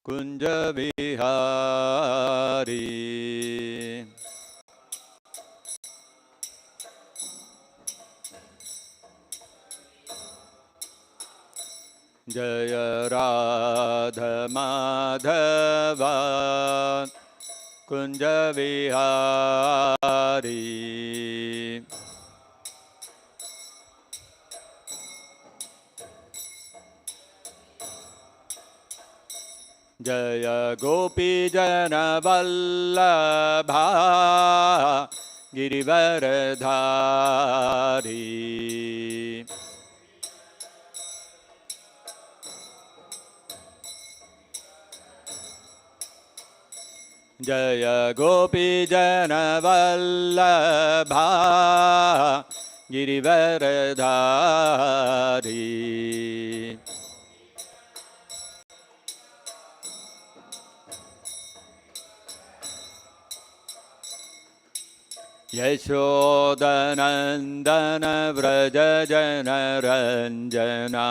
कुंज विहारी। जय राधा माधवा कुंज विहारी। जय गोपी जन वल्लभा गिरिवरधारी। जय गोपी जन वल्लभा गिरिवरधारी। यशोदनन्दन व्रज जनरञ्जना।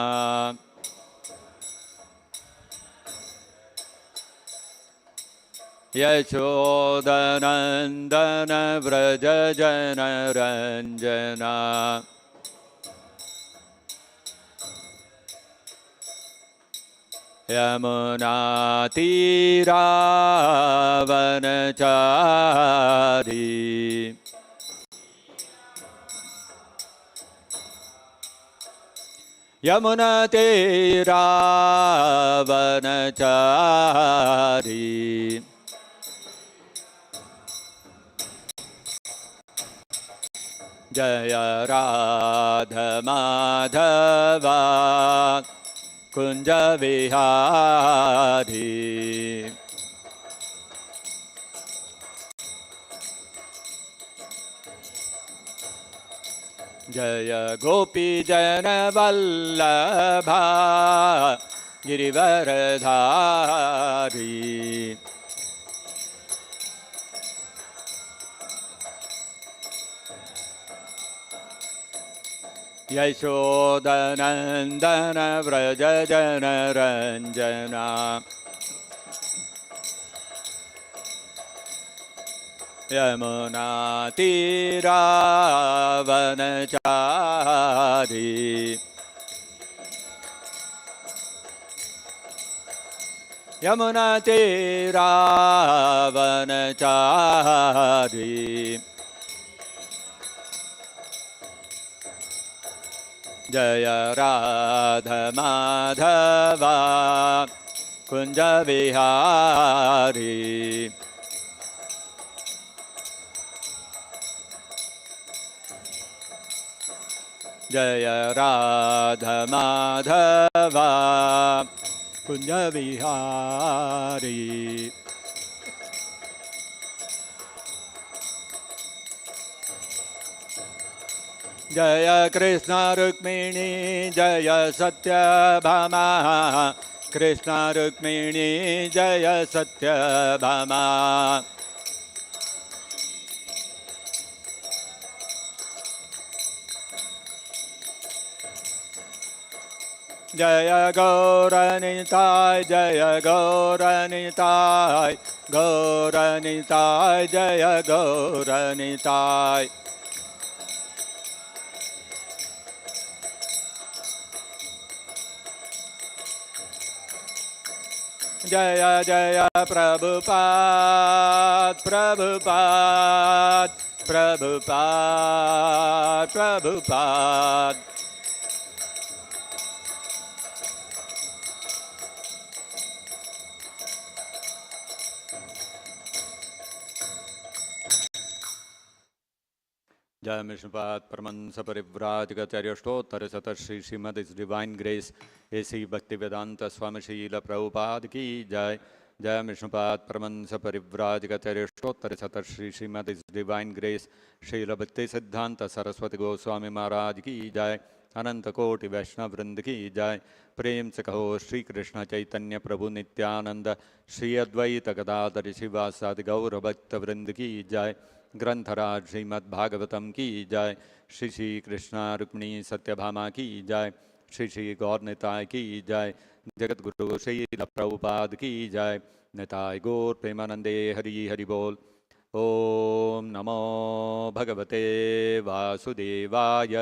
यशोदनन्दन व्रज जनरञ्जना। यमुनातीरावनचारी। यमुनातीरावनचारी। जय राधा माधवा कुंज विहारी। जय गोपी जन वल्लभा गिरिवरधारी। यशोदनन्दन व्रज जनरञ्जना। यमुनातीरावनचारी। यमुनातीरावनचारी। जय राधा माधवा कुंज विहारी। जय राधा माधवा कुंज विहारी। जय कृष्ण रुक्मिणी जय सत्यभामा। कृष्ण रुक्मिणी जय सत्यभामा। जय गौरनिताय जय गौरनिताय। गौरनिताय जय गौरनिताय। जय जय प्रभुपाद प्रभुपाद प्रभुपाद प्रभुपाद। जय विष्णुपाद परमहंस परिव्राजकाचार्य शत श्री श्रीमद इस डिवाइन ग्रेस एसी भक्ति वेदांत स्वामी शील प्रभुपाद की जय। जय विष्णुपाद परमहंस परिव्राजकाचार्य शत श्री श्रीमद इस डिवाइन ग्रेस शील भक्ति सिद्धांत सरस्वती गोस्वामी महाराज की जय। अनंत कोटि वैष्णव वृंद की जय। प्रेम से कहो श्री कृष्ण चैतन्य प्रभु नित्यानंद श्री अद्वैत गदाधर शिवासादि गौर भक्त वृंद की जय। ग्रंथराज श्रीमद् भागवतम की जय। श्री श्री कृष्ण रुक्मिणी सत्यभामा की जय। श्री श्री गौर निताय की जय। जगद्गुरु श्रील प्रभुपाद की जय। निताय गौर प्रेमानंदे हरि हरि बोल। ओम नमो भगवते वासुदेवाय।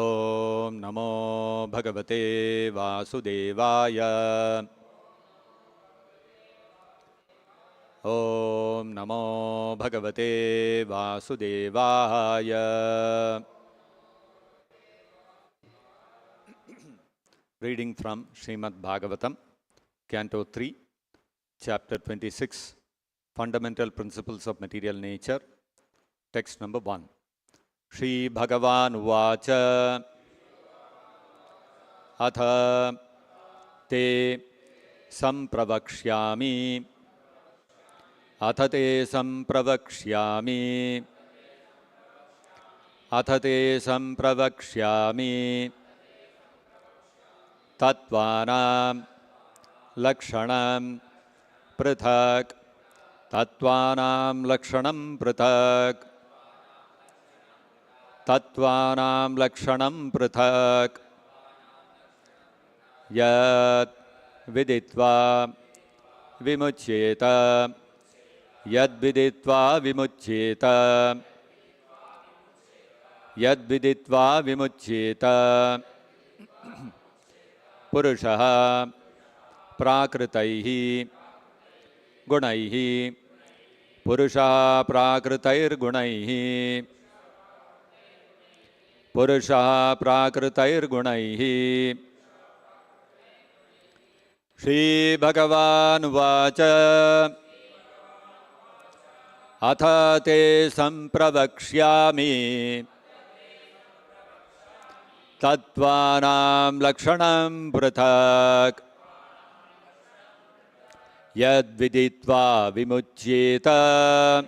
ओम नमो भगवते वासुदेवाय। ओम नमो भगवते वासुदेवाय। Reading from Srimad Bhagavatam, Canto 3, Chapter 26, Fundamental Principles of Material Nature, Text number 1. Shri Bhagavan Uvacha Atha Te Sampravakshyami Atha Te Sampravakshyami Atha Te Sampravakshyami Tattvanam Lakshanam Prithak Tattvanam Lakshanam Prithak Tattvanam Lakshanam Prithak Yat Viditva Vimuchyeta Yad Viditva Vimuchyeta Yad Viditva Vimuchyeta Purushaha Prakritaihi Gunaihi Purushaha Prakritair Gunaihi Purushaha Prakritair Gunaihi. Shri Bhagavan Vacha Atha Te Sampravakshyami Tattvanam Lakshanam Prithak Yad Viditva Vimuchyeta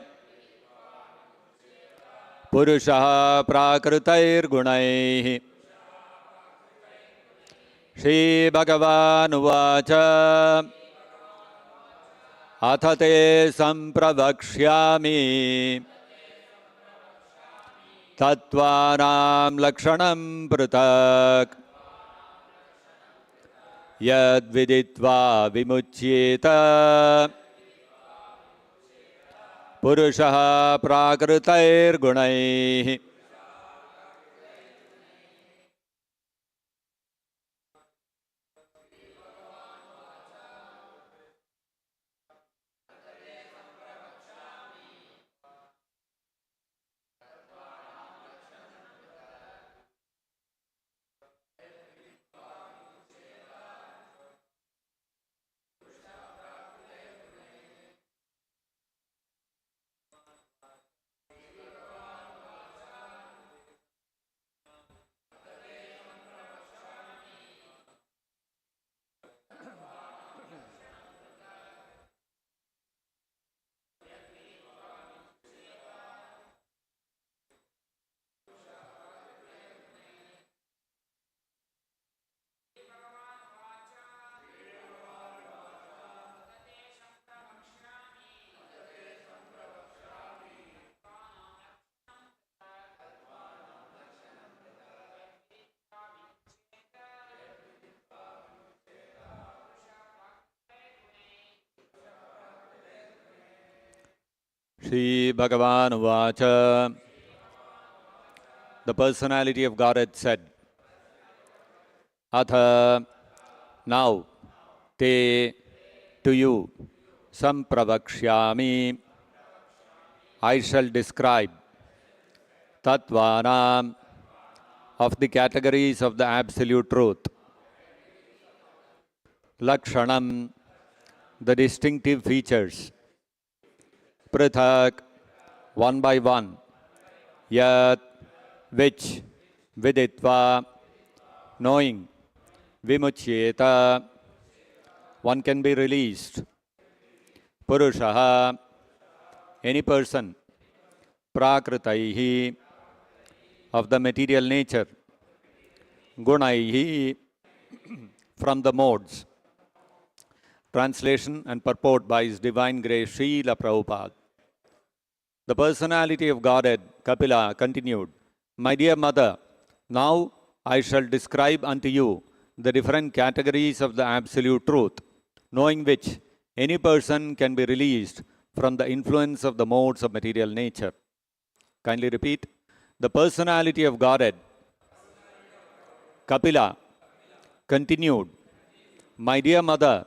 Purushaha Prakritair Gunaihi. Shri Bhagavan Uvacha Atha Te Sampravakshyami Tattvanam Lakshanam Prithak Yad Viditva Vimuchyeta Purushaha Prakritair Gunaihi. Shri Bhagavan Uvacha. The personality of Godhead said, Atha, now, te, to you, sampravakshyami, I shall describe, tattvanam, of the categories of the absolute truth, lakshanam, the distinctive features, prithak, one by one, yat, which, viditva, knowing, vimuchyeta, one can be released, purushaha, any person, prakritaihi, of the material nature, gunaihi, from the modes. Translation and purport by His Divine Grace Srila Prabhupada. The personality of Godhead, Kapila, continued, My dear mother, now I shall describe unto you the different categories of the absolute truth, knowing which any person can be released from the influence of the modes of material nature. Kindly repeat. The personality of Godhead, Kapila, continued, My dear mother,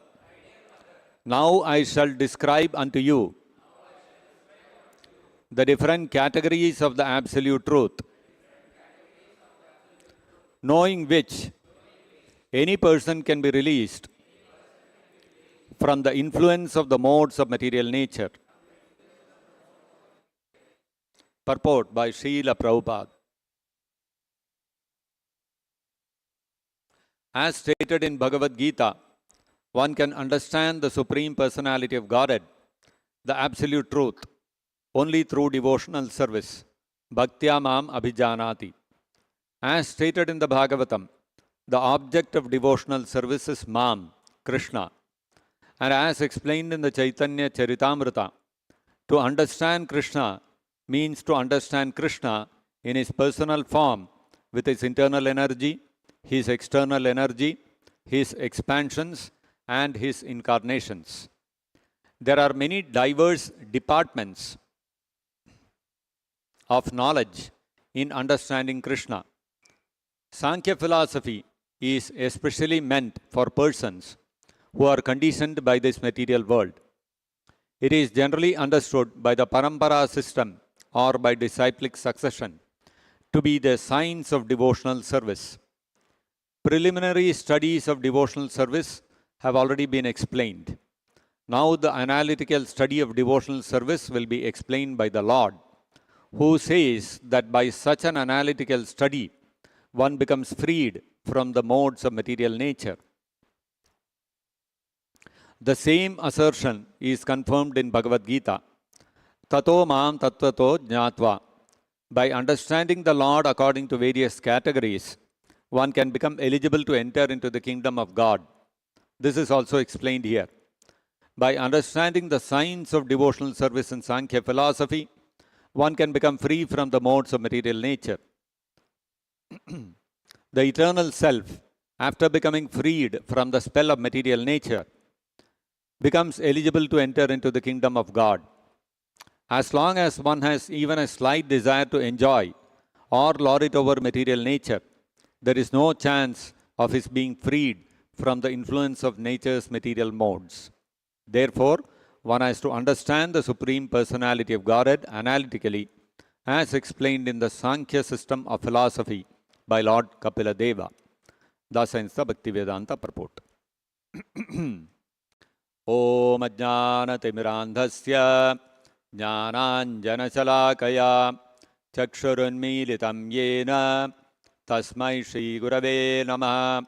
now I shall describe unto you the different categories of the absolute truth, knowing which any person can be released from the influence of the modes of material nature. Purport by Srila Prabhupada. As stated in Bhagavad Gita, one can understand the Supreme Personality of Godhead, the Absolute Truth, only through devotional service. Bhaktya Mam Abhijanati. As stated in the Bhagavatam, the object of devotional service is Mam, Krishna. And as explained in the Chaitanya Charitamrita, to understand Krishna means to understand Krishna in his personal form with his internal energy, his external energy, his expansions, and his incarnations. There are many diverse departments of knowledge in understanding Krishna. Sankhya philosophy is especially meant for persons who are conditioned by this material world. It is generally understood by the parampara system or by disciplic succession to be the science of devotional service. Preliminary studies of devotional service have already been explained. Now the analytical study of devotional service will be explained by the Lord, who says that by such an analytical study, one becomes freed from the modes of material nature. The same assertion is confirmed in Bhagavad Gita. Tato mam tattvato jnatva. By understanding the Lord according to various categories, one can become eligible to enter into the kingdom of God. This is also explained here. By understanding the science of devotional service in Sankhya philosophy, one can become free from the modes of material nature. The eternal self, after becoming freed from the spell of material nature, becomes eligible to enter into the kingdom of God. As long as one has even a slight desire to enjoy or lord it over material nature, there is no chance of his being freed from the influence of nature's material modes. Therefore, one has to understand the Supreme Personality of Godhead analytically, as explained in the Sankhya system of philosophy by Lord Kapila Deva. Dasa in the Bhaktivedanta purport. Om Ajnanatimirandhasya Jnananjanachalakaya Chakshurunmilitam Yena Tasmai Shri Gurave Namaha.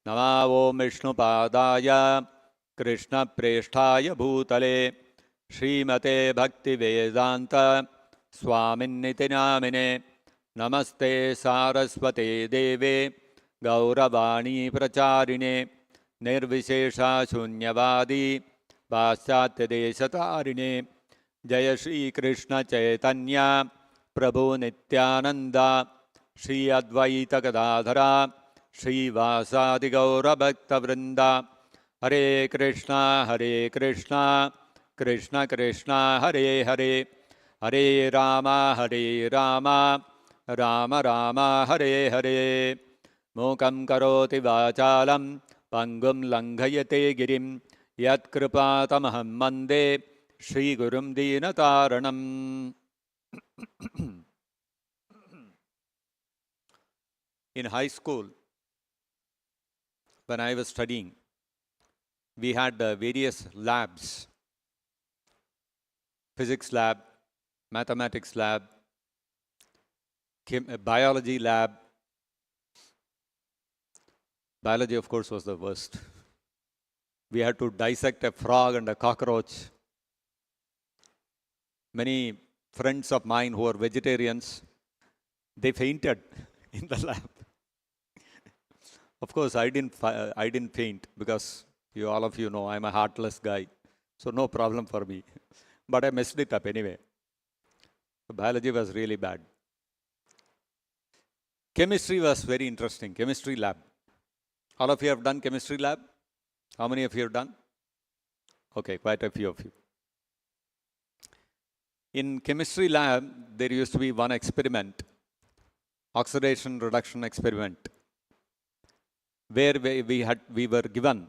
Nama Om Vishnupadaya Krishna Presthaya Bhutale Srimate Bhaktivedanta Swaminiti Namine Namaste Saraswate Deve Gauravani Pracharine Nirvishesha Shunyavadi Paschatya Deshatarine Jaya Shri Krishna Chaitanya Prabhu Nityananda Shri Advaita Gadadhara Shri Vasadi Gaura Bhakta Vrinda Hare Krishna Krishna Krishna Hare Hare Hare Rama Rama Rama Hare Hare Mukam Karoti Vachalam Pangum Langhayate Girim Yat Kripatamaham Mande Shri Gurum Dinataranam. In high school, when I was studying, we had various labs: physics lab, mathematics lab, biology lab. Biology, of course, was the worst. We had to dissect a frog and a cockroach. Many friends of mine who were vegetarians, they fainted in the lab. Of course, I didn't faint because all of you know I'm a heartless guy, so no problem for me. But I messed it up anyway. Biology was really bad. Chemistry was very interesting. Chemistry lab. All of you have done chemistry lab? How many of you have done? Okay, quite a few of you. In chemistry lab, there used to be one experiment, oxidation reduction experiment, where we were given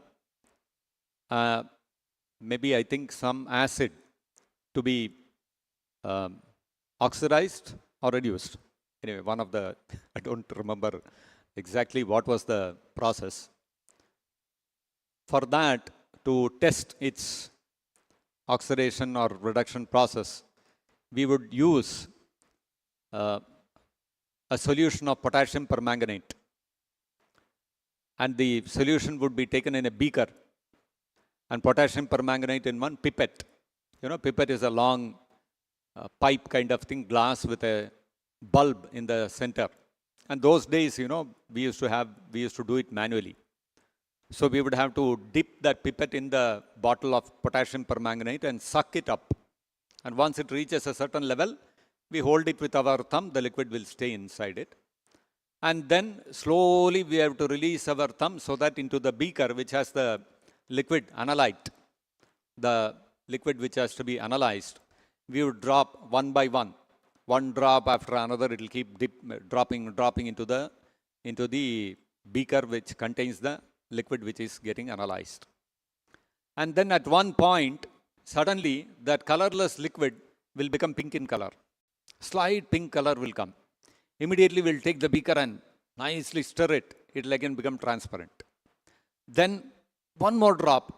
maybe I think some acid to be oxidized or reduced. Anyway, one of the, I don't remember exactly what was the process. For that, to test its oxidation or reduction process, we would use a solution of potassium permanganate. And the solution would be taken in a beaker and potassium permanganate in one pipette. You know, pipette is a long pipe kind of thing, glass with a bulb in the center. And those days, you know, we used to do it manually. So we would have to dip that pipette in the bottle of potassium permanganate and suck it up. And once it reaches a certain level, we hold it with our thumb, the liquid will stay inside it. And then slowly we have to release our thumb so that into the beaker, which has the liquid analyte, the liquid which has to be analyzed, we would drop one by one drop after another. It will keep dropping into the beaker which contains the liquid which is getting analyzed. And then at one point, suddenly that colorless liquid will become pink in color. Slight pink color will come. Immediately we'll take the beaker and nicely stir it. It will again become transparent. Then one more drop.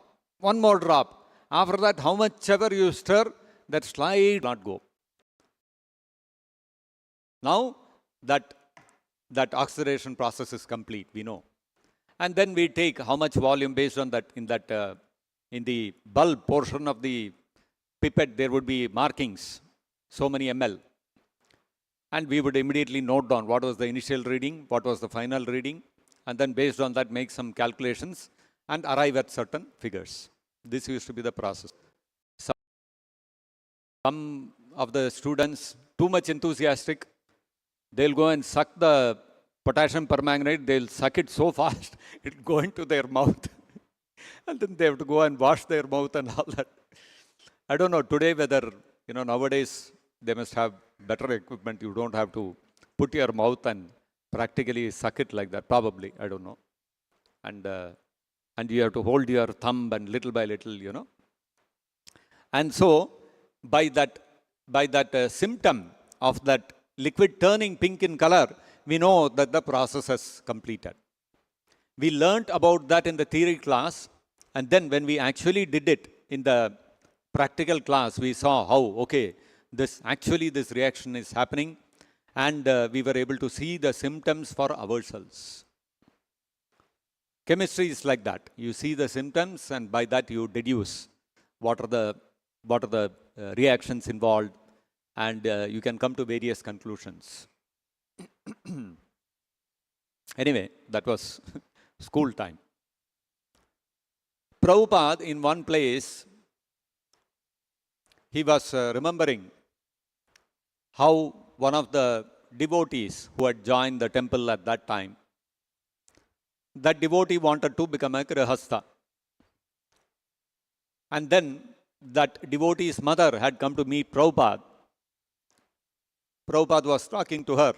After that, how much ever you stir, that slide will not go. Now that oxidation process is complete, we know. And then we take how much volume based on that. In the bulb portion of the pipette, there would be markings, so many ml. And we would immediately note down what was the initial reading, what was the final reading, and then based on that make some calculations and arrive at certain figures. This used to be the process. Some of the students, too much enthusiastic, they'll go and suck the potassium permanganate, they'll suck it so fast, it'll go into their mouth. And then they have to go and wash their mouth and all that. I don't know today whether, you know, nowadays they must have better equipment. You don't have to put your mouth and practically suck it like that. Probably, I don't know. And you have to hold your thumb and little by little, you know. And so, by that symptom of that liquid turning pink in color, we know that the process has completed. We learnt about that in the theory class, and then when we actually did it in the practical class, we saw how, okay, this reaction is happening, and we were able to see the symptoms for ourselves. Chemistry is like that. You see the symptoms, and by that you deduce what are the reactions involved, and you can come to various conclusions. Anyway, that was school time. Prabhupada, in one place, he was remembering how one of the devotees who had joined the temple at that time, that devotee wanted to become a grihastha. And then that devotee's mother had come to meet Prabhupada. Prabhupada was talking to her.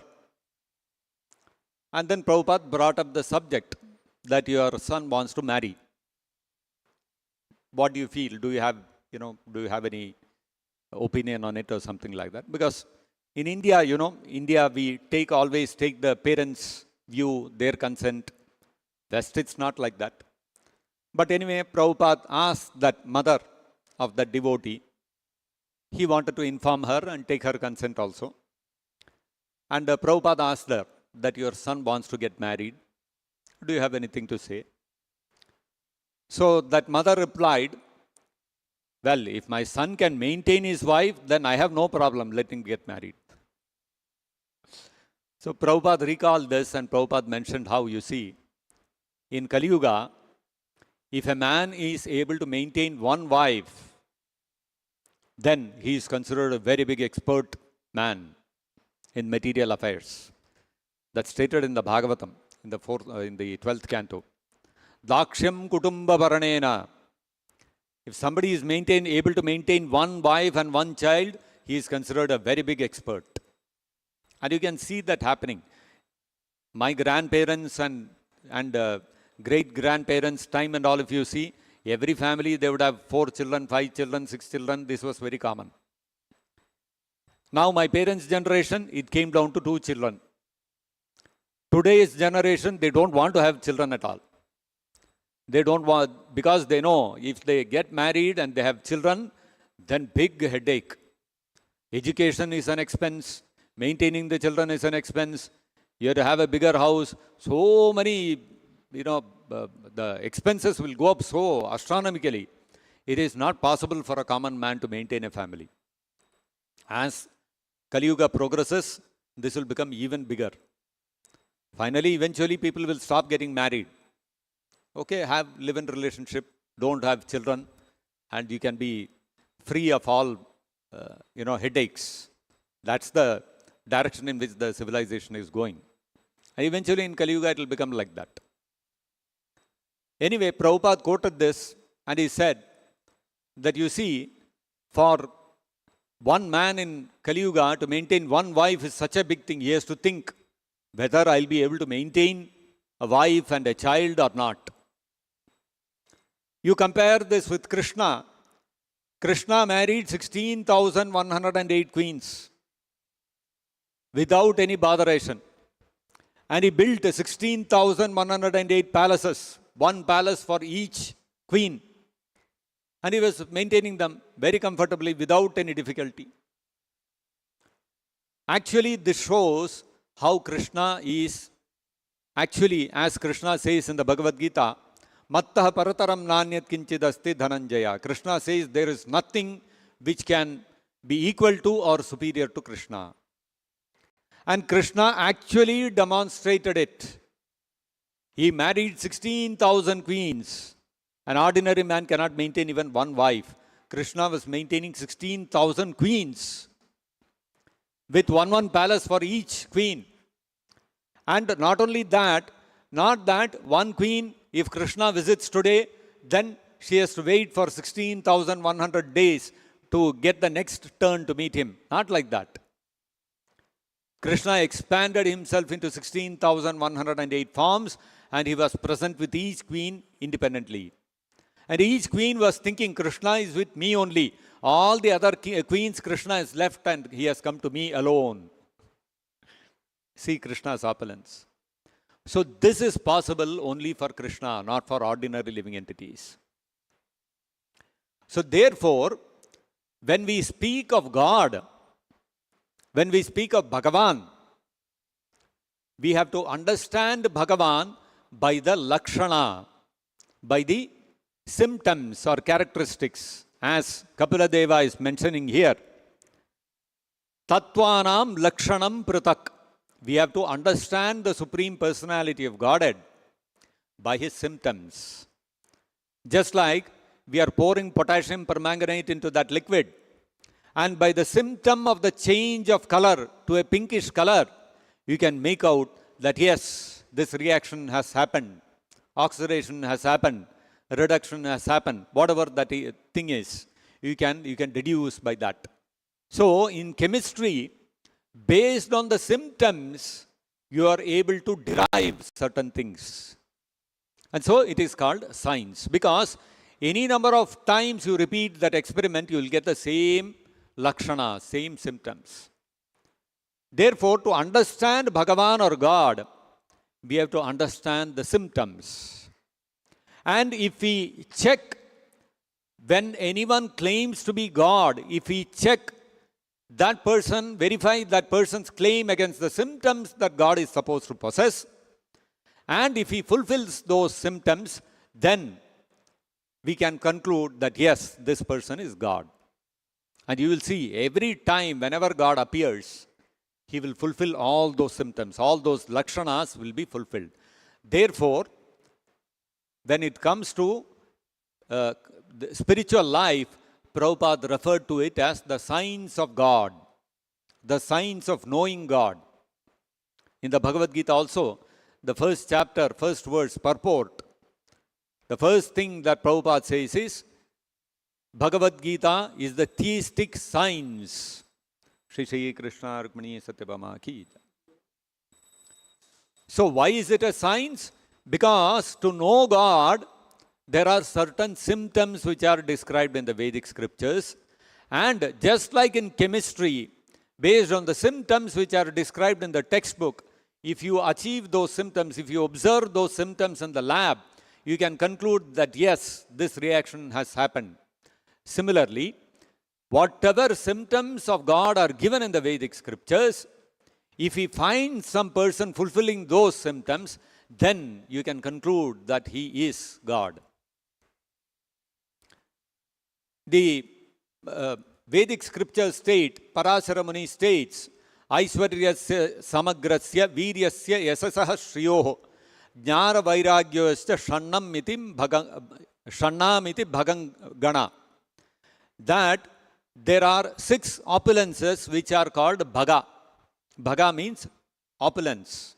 And then Prabhupada brought up the subject that your son wants to marry. What do you feel? Do you have any opinion on it or something like that? Because in India, we always take the parents' view, their consent. West, it's not like that. But anyway, Prabhupada asked that mother of that devotee. He wanted to inform her and take her consent also. And Prabhupada asked her that your son wants to get married. Do you have anything to say? So that mother replied, well, if my son can maintain his wife, then I have no problem, let him get married. So Prabhupada recalled this, and Prabhupada mentioned how, you see, in Kali Yuga, if a man is able to maintain one wife, then he is considered a very big expert man in material affairs. That's stated in the Bhagavatam, in the 12th canto. Dakshyam kutumba paranena. If somebody is able to maintain one wife and one child, he is considered a very big expert. And you can see that happening. My grandparents and great-grandparents' time and all, if you see, every family, they would have 4 children, 5 children, 6 children. This was very common. Now, my parents' generation, it came down to 2 children. Today's generation, they don't want to have children at all. They don't want, because they know if they get married and they have children, then big headache. Education is an expense. Maintaining the children is an expense. You have to have a bigger house. So many, the expenses will go up so astronomically. It is not possible for a common man to maintain a family. As Kali Yuga progresses, this will become even bigger. Finally, eventually, people will stop getting married. Okay, have live-in relationship, don't have children, and you can be free of all, headaches. That's the direction in which the civilization is going. And eventually, in Kali Yuga, it will become like that. Anyway, Prabhupada quoted this, and he said that you see, for one man in Kali Yuga to maintain one wife is such a big thing. He has to think whether I'll be able to maintain a wife and a child or not. You compare this with Krishna. Krishna married 16,108 queens without any botheration. And he built 16,108 palaces, one palace for each queen. And he was maintaining them very comfortably without any difficulty. Actually, this shows how Krishna is, actually, as Krishna says in the Bhagavad Gita, Mattah parataram nanyat kinchidasti dhananjaya. Krishna says there is nothing which can be equal to or superior to Krishna. And Krishna actually demonstrated it. He married 16,000 queens. An ordinary man cannot maintain even one wife. Krishna was maintaining 16,000 queens with one palace for each queen. And not only that, not that one queen, if Krishna visits today, then she has to wait for 16,100 days to get the next turn to meet him. Not like that. Krishna expanded himself into 16,108 forms, and he was present with each queen independently. And each queen was thinking, Krishna is with me only. All the other queens, Krishna has left and he has come to me alone. See Krishna's opulence. So this is possible only for Krishna, not for ordinary living entities. So therefore, when we speak of God, when we speak of Bhagavan, we have to understand Bhagavan by the Lakshana, by the symptoms or characteristics, as Kapila Deva is mentioning here. Tattvanam Lakshanam Pratak. We have to understand the Supreme Personality of Godhead by his symptoms. Just like we are pouring potassium permanganate into that liquid, and by the symptom of the change of color to a pinkish color, you can make out that yes, this reaction has happened, oxidation has happened, reduction has happened, whatever that thing is, you can deduce by that. So in chemistry, based on the symptoms, you are able to derive certain things. And so it is called science, because any number of times you repeat that experiment, you will get the same lakshana, same symptoms. Therefore, to understand Bhagavan or God, we have to understand the symptoms. And if we check, when anyone claims to be God, if we check that person, verify that person's claim against the symptoms that God is supposed to possess, and if he fulfills those symptoms, then we can conclude that yes, this person is God. And you will see every time whenever God appears, he will fulfill all those symptoms, all those lakshanas will be fulfilled. Therefore, when it comes to the spiritual life, Prabhupada referred to it as the science of God, the science of knowing God. In the Bhagavad Gita also, the first chapter, first verse, purport, the first thing that Prabhupada says is, Bhagavad Gita is the theistic science. Shri Krishna Rukmini Satyabhama Ki. So why is it a science? Because to know God, there are certain symptoms which are described in the Vedic scriptures. And just like in chemistry, based on the symptoms which are described in the textbook, if you achieve those symptoms, if you observe those symptoms in the lab, you can conclude that yes, this reaction has happened. Similarly, whatever symptoms of God are given in the Vedic scriptures, if we find some person fulfilling those symptoms, then you can conclude that he is God. The Vedic scriptures state, Parashara Muni states, Aishwaryasya samagrasya viryasya yasasaha shriyoho jnana vairagyosya shannamiti bhagangana. That there are 6 opulences which are called Bhaga. Bhaga means opulence.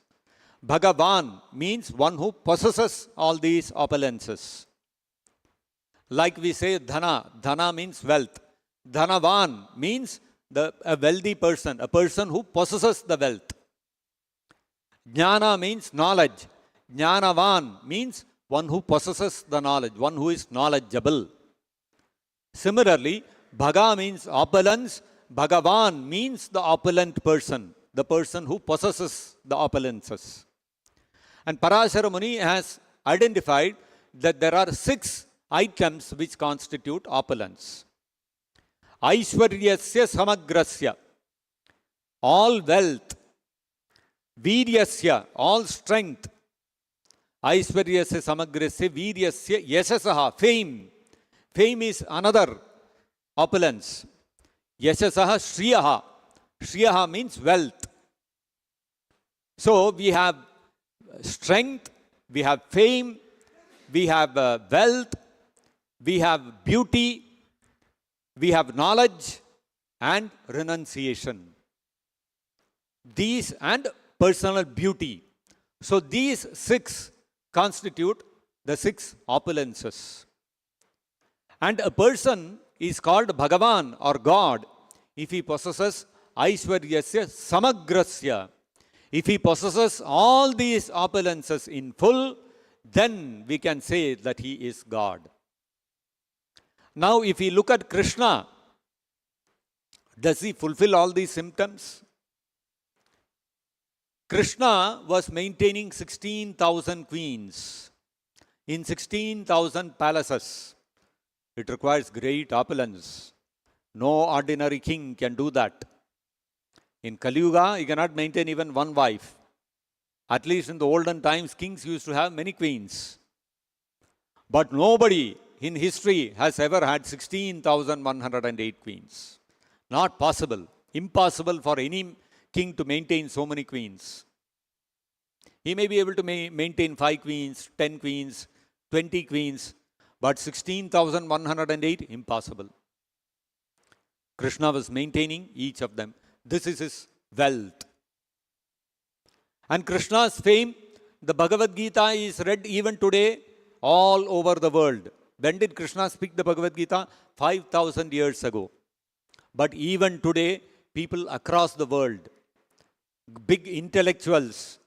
Bhagavan means one who possesses all these opulences. Like we say Dhana. Dhana means wealth. Dhanavan means a wealthy person, a person who possesses the wealth. Jnana means knowledge. Jnanavan means one who possesses the knowledge, one who is knowledgeable. Similarly, Bhaga means opulence. Bhagavan means the opulent person, the person who possesses the opulences. And Parashara Muni has identified that there are 6 items which constitute opulence. Aishwaryasya samagrasya, all wealth. Viryasya, all strength. Aishwaryasya samagrasya viryasya yasasaha, fame. Fame is another opulence. Yasasaha shriyaha. Shriyaha means wealth. So we have strength, we have fame, we have wealth, we have beauty, we have knowledge and renunciation. These and personal beauty. So these 6 constitute the 6 opulences. And a person is called Bhagavan or God if he possesses Aishwaryasya samagrasya. If he possesses all these opulences in full, then we can say that he is God. Now, if we look at Krishna, does he fulfill all these symptoms? Krishna was maintaining 16,000 queens in 16,000 palaces. It requires great opulence. No ordinary king can do that. In Kali Yuga, he cannot maintain even one wife. At least in the olden times, kings used to have many queens. But nobody in history has ever had 16,108 queens. Not possible. Impossible for any king to maintain so many queens. He may be able to maintain 5 queens, 10 queens, 20 queens, but 16,108, impossible. Krishna was maintaining each of them. This is his wealth. And Krishna's fame, the Bhagavad Gita is read even today all over the world. When did Krishna speak the Bhagavad Gita? 5,000 years ago. But even today, people across the world, big intellectuals,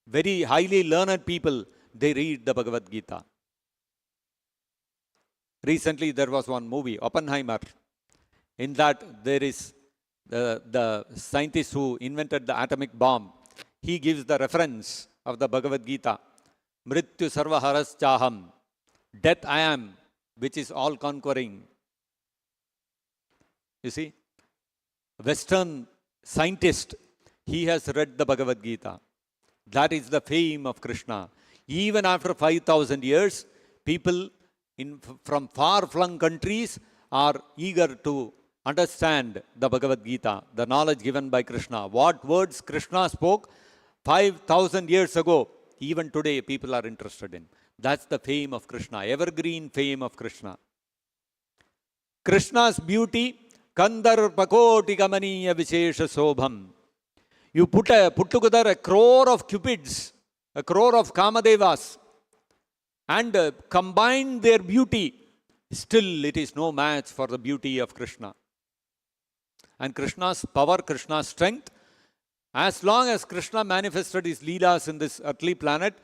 very highly learned people, they read the Bhagavad Gita. Recently, there was one movie, Oppenheimer. In that, there is the scientist who invented the atomic bomb. He gives the reference of the Bhagavad Gita. Mrityu sarva haraschaham. Death I am, which is all conquering. You see, Western scientist, he has read the Bhagavad Gita. That is the fame of Krishna. Even after 5,000 years, people from far-flung countries are eager to understand the Bhagavad Gita, the knowledge given by Krishna. What words Krishna spoke 5,000 years ago, even today people are interested in. That's the fame of Krishna, evergreen fame of Krishna. Krishna's beauty, Kandar Pakoti Kamaniya Vishesha Sobham. You put together a crore of cupids, a crore of kamadevas, and combine their beauty. Still, it is no match for the beauty of Krishna. And Krishna's power, Krishna's strength, as long as Krishna manifested his leelas in this earthly planet,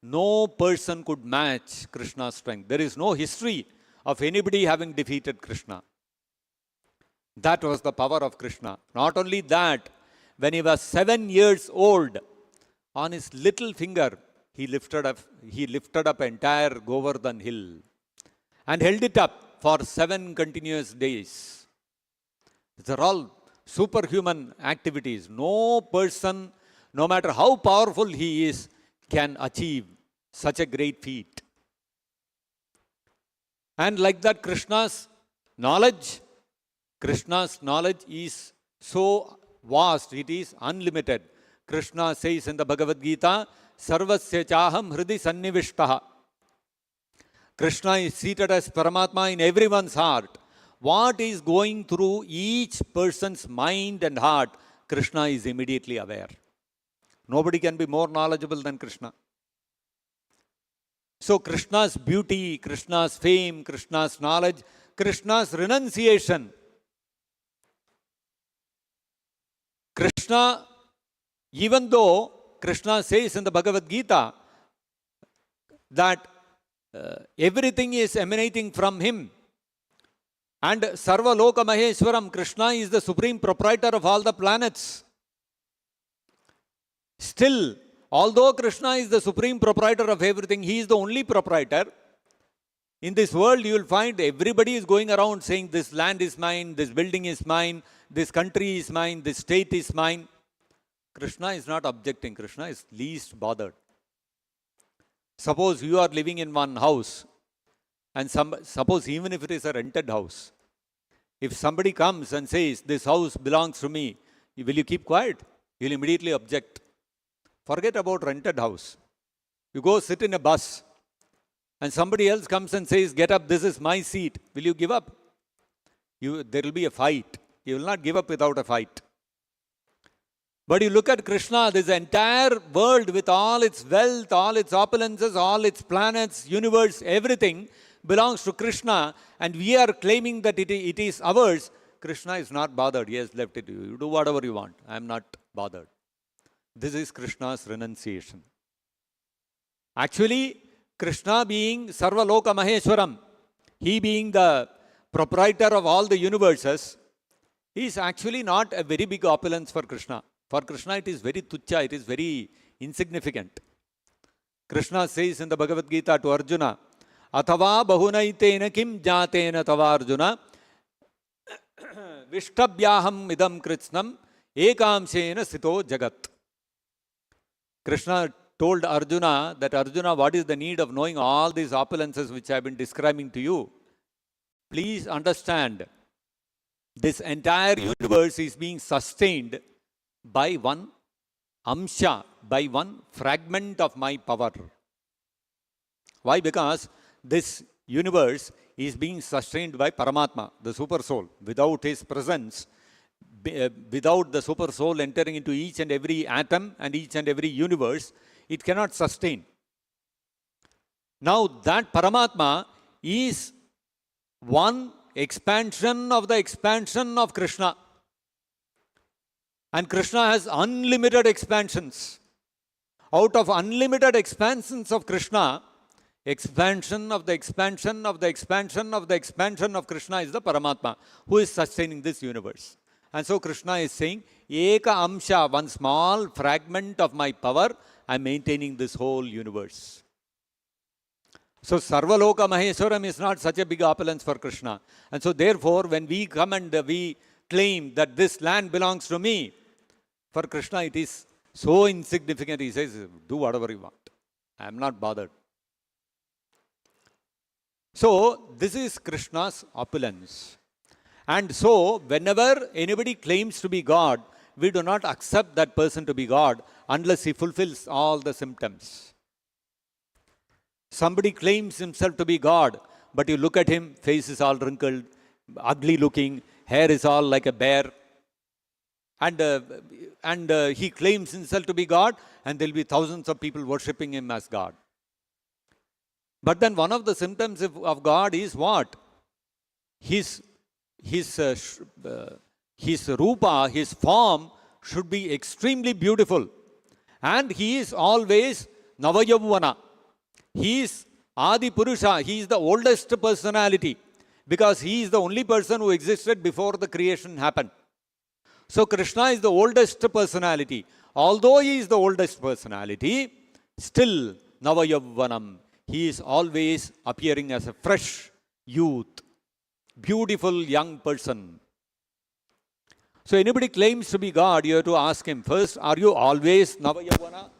no person could match Krishna's strength. There is no history of anybody having defeated Krishna. That was the power of Krishna. Not only that, when he was 7 years old, on his little finger, he lifted up entire Govardhan hill and held it up for 7 continuous days. These are all superhuman activities. No person, no matter how powerful he is, can achieve such a great feat. And like that, Krishna's knowledge is so vast, it is unlimited. Krishna says in the Bhagavad Gita, Sarvasya chaham hridi sannivishtaha. Krishna is seated as Paramatma in everyone's heart. What is going through each person's mind and heart, Krishna is immediately aware. Nobody can be more knowledgeable than Krishna. So Krishna's beauty, Krishna's fame, Krishna's knowledge, Krishna's renunciation. Krishna, even though Krishna says in the Bhagavad Gita that everything is emanating from him, and Sarva Loka Maheshwaram, Krishna is the supreme proprietor of all the planets. Still, although Krishna is the supreme proprietor of everything, he is the only proprietor. In this world, you will find everybody is going around saying this land is mine, this building is mine, this country is mine, this state is mine. Krishna is not objecting. Krishna is least bothered. Suppose you are living in one house, and suppose even if it is a rented house, if somebody comes and says, this house belongs to me, will you keep quiet? You will immediately object. Forget about rented house. You go sit in a bus, and somebody else comes and says, get up, this is my seat. Will you give up? There will be a fight. You will not give up without a fight. But you look at Krishna, this entire world with all its wealth, all its opulences, all its planets, universe, everything belongs to Krishna, and we are claiming that it is ours. Krishna is not bothered. He has left it to you. You do whatever you want. I am not bothered. This is Krishna's renunciation. Actually, Krishna being Sarva Loka Maheshwaram, he being the proprietor of all the universes, is actually not a very big opulence for Krishna. For Krishna, it is very tuchcha, it is very insignificant. Krishna says in the Bhagavad Gita to Arjuna, Athava bahunaitena kim jatena tava Arjuna, Vishtabhyaham idam kritsnam ekamsena sito jagat. Krishna told Arjuna that, Arjuna, what is the need of knowing all these opulences which I have been describing to you? Please understand, this entire universe is being sustained by one amsha, by one fragment of my power. Why? Because this universe is being sustained by Paramatma, the super soul. Without his presence, without the super soul entering into each and every atom and each and every universe, it cannot sustain. Now that Paramatma is one expansion of the expansion of Krishna. And Krishna has unlimited expansions. Out of unlimited expansions of Krishna, expansion of the expansion of the expansion of the expansion of Krishna is the Paramatma, who is sustaining this universe. And so Krishna is saying, Eka Amsha, one small fragment of my power, I am maintaining this whole universe. So Sarvaloka Maheswaram is not such a big opulence for Krishna. And so therefore, when we come and we claim that this land belongs to me, for Krishna it is so insignificant. He says, do whatever you want. I am not bothered. So this is Krishna's opulence. And so whenever anybody claims to be God, we do not accept that person to be God unless he fulfills all the symptoms. Somebody claims himself to be God, but you look at him, face is all wrinkled, ugly looking, hair is all like a bear, and he claims himself to be God, and there will be thousands of people worshipping him as God. But then one of the symptoms of God is what? His rupa, his form should be extremely beautiful. And he is always Navayavvana. He is Adi Purusha. He is the oldest personality because he is the only person who existed before the creation happened. So Krishna is the oldest personality. Although he is the oldest personality, still Navayavvanam. He is always appearing as a fresh youth, beautiful young person. So anybody claims to be God, you have to ask him first, are you always Navayavana?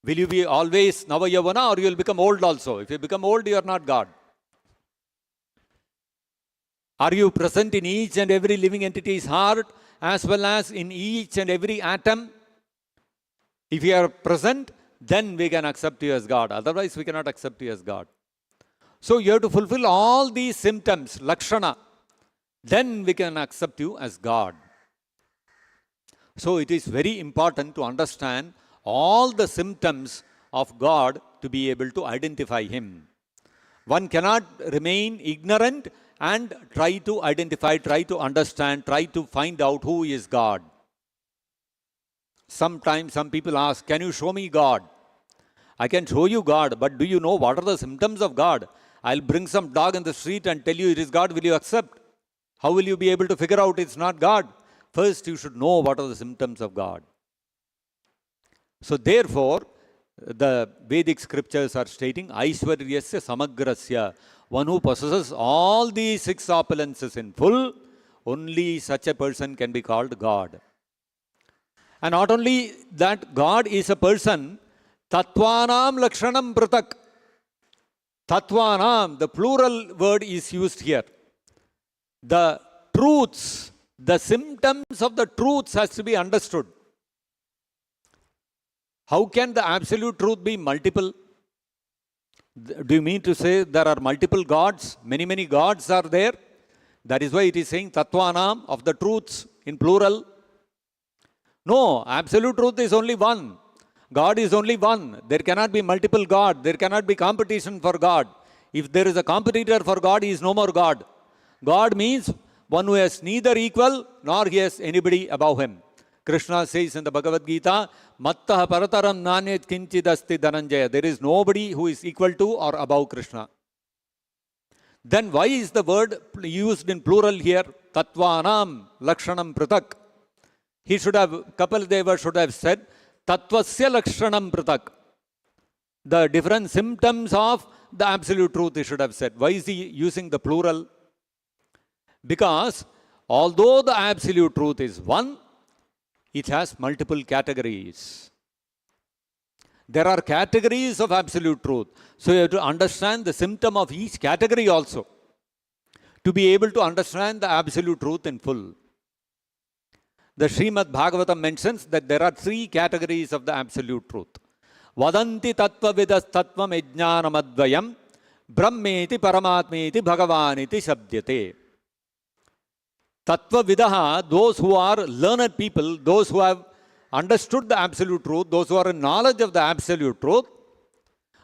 Will you be always Navayavana, or you will become old also? If you become old, you are not God. Are you present in each and every living entity's heart as well as in each and every atom? If you are present, then we can accept you as God. Otherwise, we cannot accept you as God. So you have to fulfill all these symptoms, Lakshana. Then we can accept you as God. So it is very important to understand all the symptoms of God to be able to identify him. One cannot remain ignorant and try to identify, try to understand, try to find out who is God. Sometimes some people ask, can you show me God? I can show you God, but do you know what are the symptoms of God? I'll bring some dog in the street and tell you it is God. Will you accept? How will you be able to figure out it's not God? First, you should know what are the symptoms of God. So therefore, the Vedic scriptures are stating, Aishwaryasya Samagrasya. One who possesses all these six opulences in full, only such a person can be called God. And not only that, God is a person, Tattvanam Lakshanam Pratak. Tattvanam, the plural word is used here. The truths, the symptoms of the truths has to be understood. How can the absolute truth be multiple? Do you mean to say there are multiple gods? Many gods are there. That is why it is saying Tattvanam of the truths in plural. No, absolute truth is only one. God is only one. There cannot be multiple gods. There cannot be competition for God. If there is a competitor for God, he is no more God. God means one who has neither equal nor he has anybody above him. Krishna says in the Bhagavad Gita, Mattaha parataram nanyat kinchid asti dhananjaya. There is nobody who is equal to or above Krishna. Then why is the word used in plural here? Tattvanam lakshanam pratak. He should have, Kapiladeva should have said, Tattvasya lakshanam pratak. The different symptoms of the absolute truth, he should have said. Why is he using the plural? Because although the absolute truth is one, it has multiple categories. There are categories of absolute truth. So you have to understand the symptom of each category also, to be able to understand the absolute truth in full. The Srimad Bhagavatam mentions that there are three categories of the absolute truth. Vadanti tattva vidas tattvam ejnanam advayam brahmeti paramatmeti bhagavaniti sabdyate. Tattva vidaha, those who are learned people, those who have understood the absolute truth, those who are in knowledge of the absolute truth,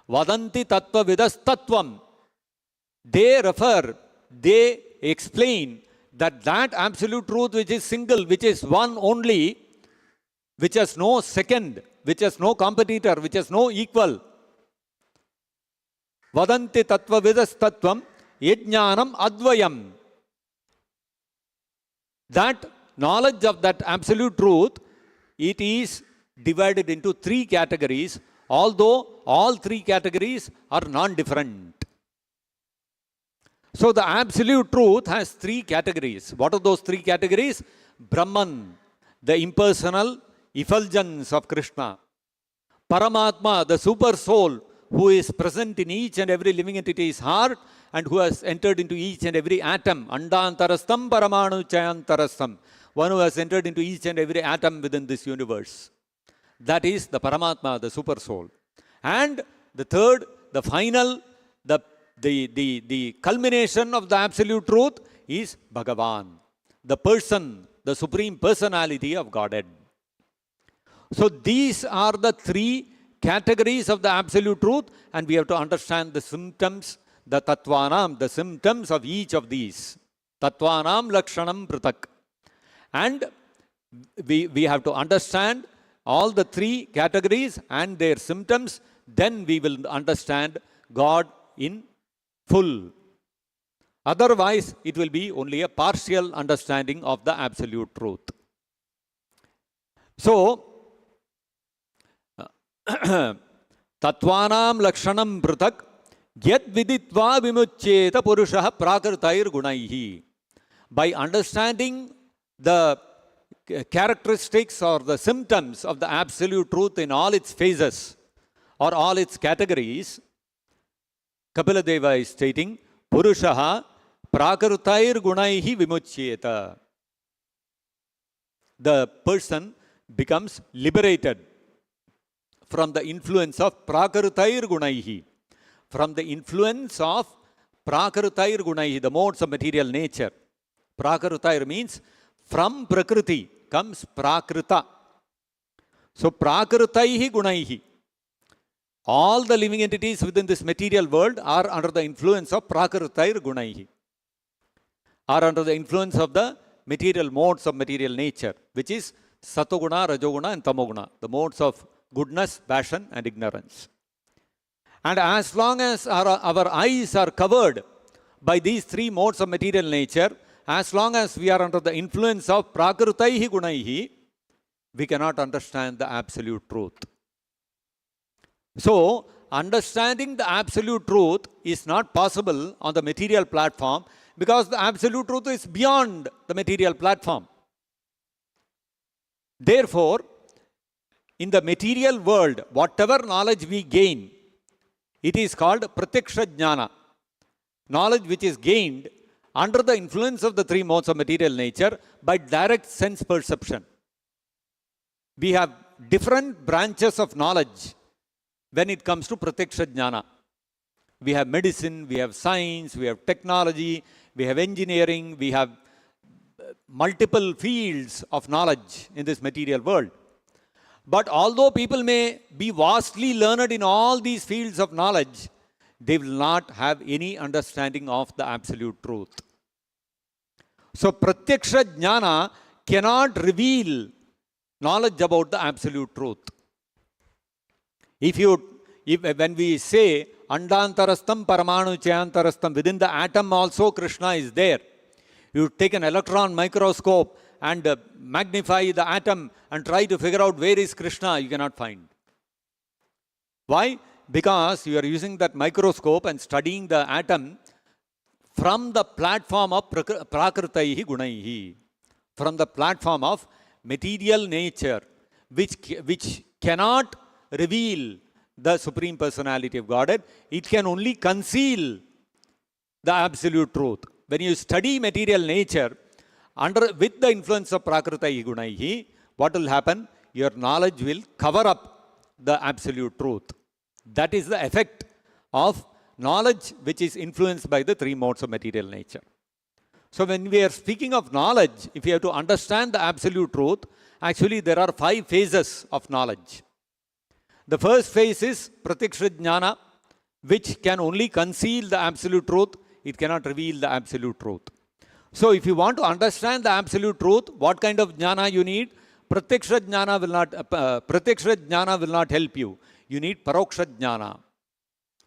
vadanti tattva vidas tattvam. They refer, they explain that absolute truth which is single, which is one only, which has no second, which has no competitor, which has no equal. Vadanti tattva vidas tattvam yajnanam advayam. That knowledge of that absolute truth, it is divided into three categories, although all three categories are non-different. So the absolute truth has three categories. What are those three categories? Brahman, the impersonal effulgence of Krishna. Paramatma, the super soul, who is present in each and every living entity's heart and who has entered into each and every atom. Andantarastam paramanu chayantarastam. One who has entered into each and every atom within this universe. That is the Paramatma, the super soul. And the third, the final, the culmination of the absolute truth is Bhagavan, the person, the Supreme Personality of Godhead. So these are the three categories of the Absolute Truth, and we have to understand the symptoms, the Tattvanam, the symptoms of each of these. Tattvanam Lakshanam Pratak. And we have to understand all the three categories and their symptoms, then we will understand God in full. Otherwise, it will be only a partial understanding of the Absolute Truth. So, Tattvanam Lakshanam Pratak Yad Viditva Vimuccheta Purushaha Prakritayir Gunaihi. By understanding the characteristics or the symptoms of the Absolute Truth in all its phases or all its categories, Kapila Deva is stating, Purushaha Prakritayir Gunaihi Vimuccheta. The person becomes liberated from the influence of Prakritayir Gunaihi. From the influence of Prakritayir Gunaihi, the modes of material nature. Prakritayir means from Prakriti comes Prakrita. So Prakritaihi Gunaihi. All the living entities within this material world are under the influence of Prakritayir Gunaihi. Are under the influence of the material modes of material nature, which is Satoguna, Rajoguna and Tamoguna, the modes of goodness, passion and ignorance. And as long as our eyes are covered by these three modes of material nature, as long as we are under the influence of Prakritaihi Gunaihi, we cannot understand the Absolute Truth. So, understanding the Absolute Truth is not possible on the material platform because the Absolute Truth is beyond the material platform. Therefore, in the material world, whatever knowledge we gain, it is called Pratyaksha Jnana. Knowledge which is gained under the influence of the three modes of material nature by direct sense perception. We have different branches of knowledge when it comes to Pratyaksha Jnana. We have medicine, we have science, we have technology, we have engineering, we have multiple fields of knowledge in this material world. But although people may be vastly learned in all these fields of knowledge, they will not have any understanding of the Absolute Truth. So Pratyaksha Jnana cannot reveal knowledge about the Absolute Truth. When we say Andantarastam Paramanu Chayantarastam, within the atom also Krishna is there. You take an electron microscope and magnify the atom and try to figure out where is Krishna, you cannot find. Why? Because you are using that microscope and studying the atom from the platform of Prakritaihi Gunaihi, from the platform of material nature, which cannot reveal the Supreme Personality of Godhead. It can only conceal the Absolute Truth. When you study material nature, with the influence of Prakritaihi Gunaihi, what will happen? Your knowledge will cover up the Absolute Truth. That is the effect of knowledge which is influenced by the three modes of material nature. So when we are speaking of knowledge, if you have to understand the Absolute Truth, actually there are 5 phases of knowledge. The first phase is Pratyaksha Jnana, which can only conceal the Absolute Truth. It cannot reveal the Absolute Truth. So if you want to understand the Absolute Truth, what kind of Jnana you need? Pratyaksha Jnana will not help you. You need Paroksha Jnana.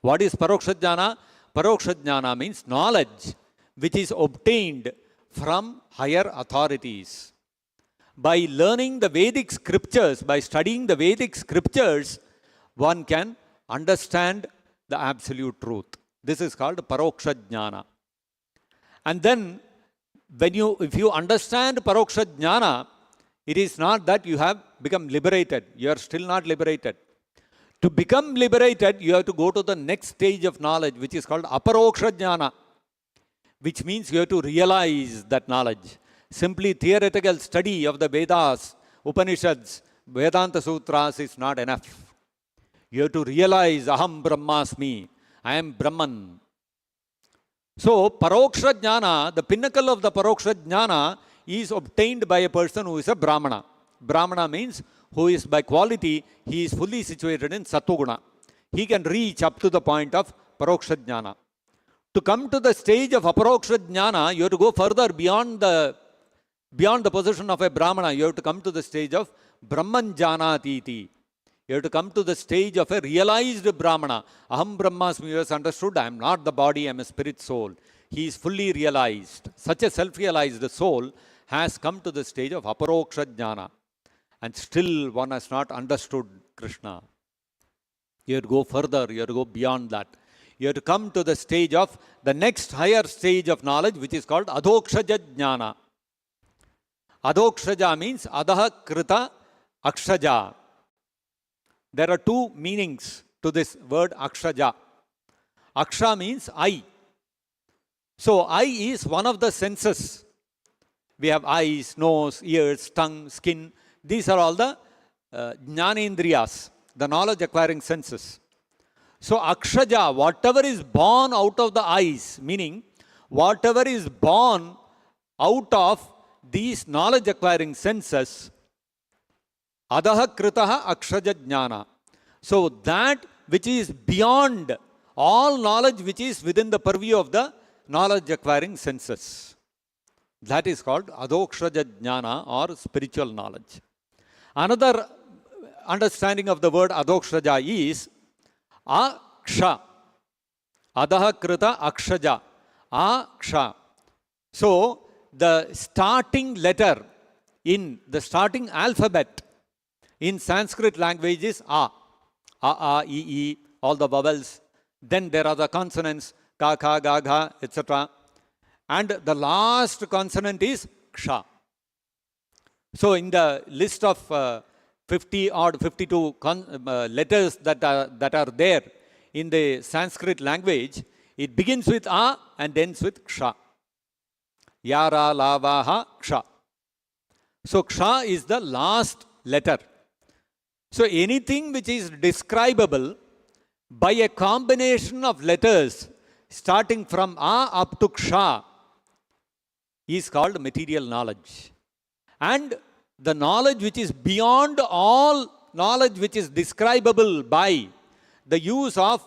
What is Paroksha Jnana? Paroksha Jnana means knowledge which is obtained from higher authorities. By learning the Vedic scriptures, by studying the Vedic scriptures, one can understand the Absolute Truth. This is called Paroksha Jnana. And then, if you understand Paroksha Jnana, it is not that you have become liberated. You are still not liberated. To become liberated, you have to go to the next stage of knowledge, which is called Aparoksha Jnana, which means you have to realize that knowledge. Simply theoretical study of the Vedas, Upanishads, Vedanta Sutras is not enough. You have to realize Aham Brahmasmi, I am Brahman. So Paroksha Jnana, the pinnacle of the Paroksha Jnana is obtained by a person who is a Brahmana. Brahmana means who is by quality, he is fully situated in Sattva-guna. He can reach up to the point of Paroksha Jnana. To come to the stage of Aparoksha Jnana, you have to go further beyond the position of a Brahmana. You have to come to the stage of Brahman Janatiti. You have to come to the stage of a realized Brahmana. Aham Brahmasmi, you have understood, I am not the body, I am a spirit soul. He is fully realized. Such a self-realized soul has come to the stage of Aparoksha Jnana. And still one has not understood Krishna. You have to go further, you have to go beyond that. You have to come to the stage of the next higher stage of knowledge, which is called Adhokshaja Jnana. Adhokshaja means Adaha Krita Akshaja. There are two meanings to this word Akshaja. Aksha means eye. So eye is one of the senses. We have eyes, nose, ears, tongue, skin. These are all the Jnanendriyas, the knowledge acquiring senses. So Akshaja, whatever is born out of the eyes, meaning whatever is born out of these knowledge acquiring senses, Adaha Kritaha Akshaja Jnana. So that which is beyond all knowledge which is within the purview of the knowledge acquiring senses. That is called Adhokshaja Jnana or spiritual knowledge. Another understanding of the word Adhokshaja is Aksha. Adaha Krita Akshaja. Aksha. So the starting letter in the starting alphabet in Sanskrit language is A. A, E, E, all the vowels. Then there are the consonants, Ka, Kha, Ga, Gha, etc. And the last consonant is Ksha. So in the list of 50 or 52 letters that are there in the Sanskrit language, it begins with A and ends with Ksha. Yara, Lava, Ha, Ksha. So Ksha is the last letter. So anything which is describable by a combination of letters starting from A up to Ksha is called material knowledge. And the knowledge which is beyond all knowledge which is describable by the use of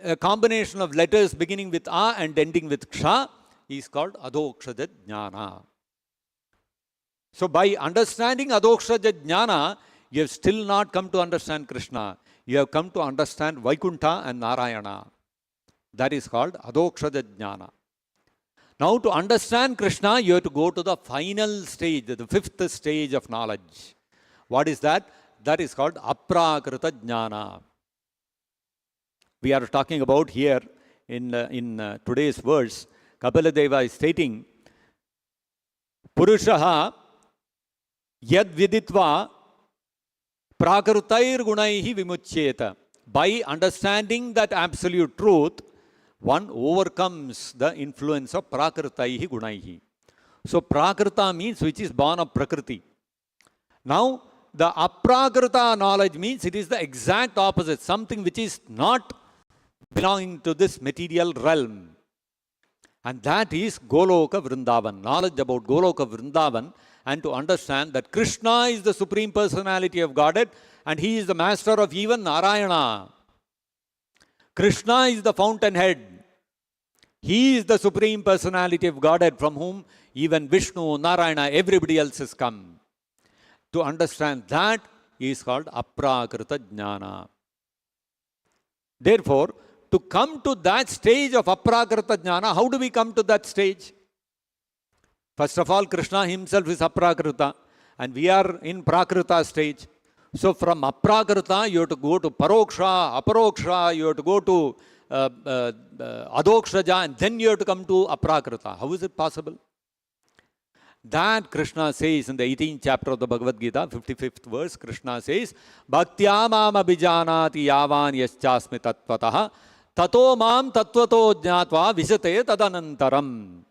a combination of letters beginning with A and ending with Ksha is called Adhokshaja Jnana. So by understanding Adhokshaja Jnana, you have still not come to understand Krishna. You have come to understand Vaikuntha and Narayana. That is called Adhokshaja Jnana. Now to understand Krishna, you have to go to the final stage, the fifth stage of knowledge. What is that? That is called Aprakrita Jnana. We are talking about here in today's verse, Kapiladeva is stating, Purushaha yad viditva prakrutair gunaihi vimuchyeta. By understanding that absolute truth, one overcomes the influence of prakritaihi gunaihi. So prakrita means which is born of prakriti. Now the aprakrita knowledge means it is the exact opposite, something which is not belonging to this material realm. And that is Goloka Vrindavan, knowledge about Goloka Vrindavan, and to understand that Krishna is the Supreme Personality of Godhead and He is the master of even Narayana. Krishna is the fountainhead. He is the Supreme Personality of Godhead from whom even Vishnu, Narayana, everybody else has come. To understand that is called Aprakrita Jnana. Therefore, to come to that stage of Aprakrita Jnana, how do we come to that stage? First of all, Krishna himself is Aprakrita and we are in Prakrita stage. So from Aprakrita, you have to go to Paroksha, Aparoksha, you have to go to Adhokshaja, and then you have to come to Aprakrita. How is it possible? That Krishna says in the 18th chapter of the Bhagavad Gita, 55th verse, Krishna says, Bhaktya mam abhijanati yavan yaschasmi tattvataha tato mam tattvato jnatva visate tadanantaram.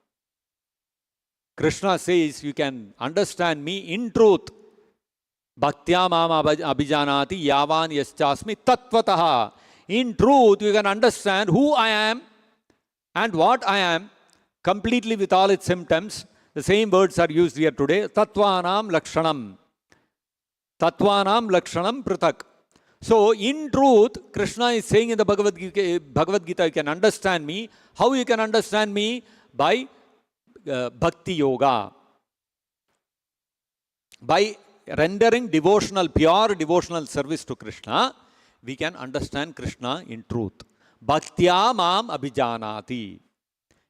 Krishna says, you can understand me in truth. Bhaktya mam abhijanati yavan yaschasmi tattvataha. In truth, you can understand who I am and what I am completely with all its symptoms. The same words are used here today. Tattvanam lakshanam. Tattvanam lakshanam pratak. So, in truth, Krishna is saying in the Bhagavad Gita, you can understand me. How you can understand me? By bhakti yoga. By rendering devotional, pure devotional service to Krishna, we can understand Krishna in truth. Bhaktya mam abhijanati.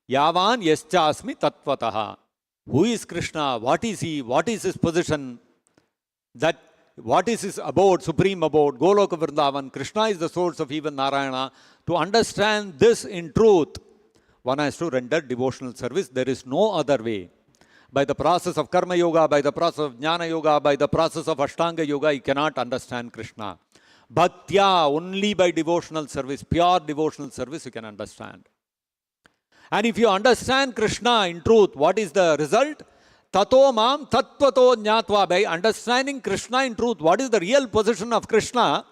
Yavan yaschasmi tattvataha. Who is Krishna? What is he? What is his position? That what is his abode, supreme abode, Goloka Vrindavan? Krishna is the source of even Narayana. To understand this in truth, one has to render devotional service. There is no other way. By the process of Karma Yoga, by the process of Jnana Yoga, by the process of Ashtanga Yoga, you cannot understand Krishna. Bhaktya, only by devotional service, pure devotional service, you can understand. And if you understand Krishna in truth, what is the result? Tato mam tattvato jnatva. By understanding Krishna in truth, what is the real position of Krishna?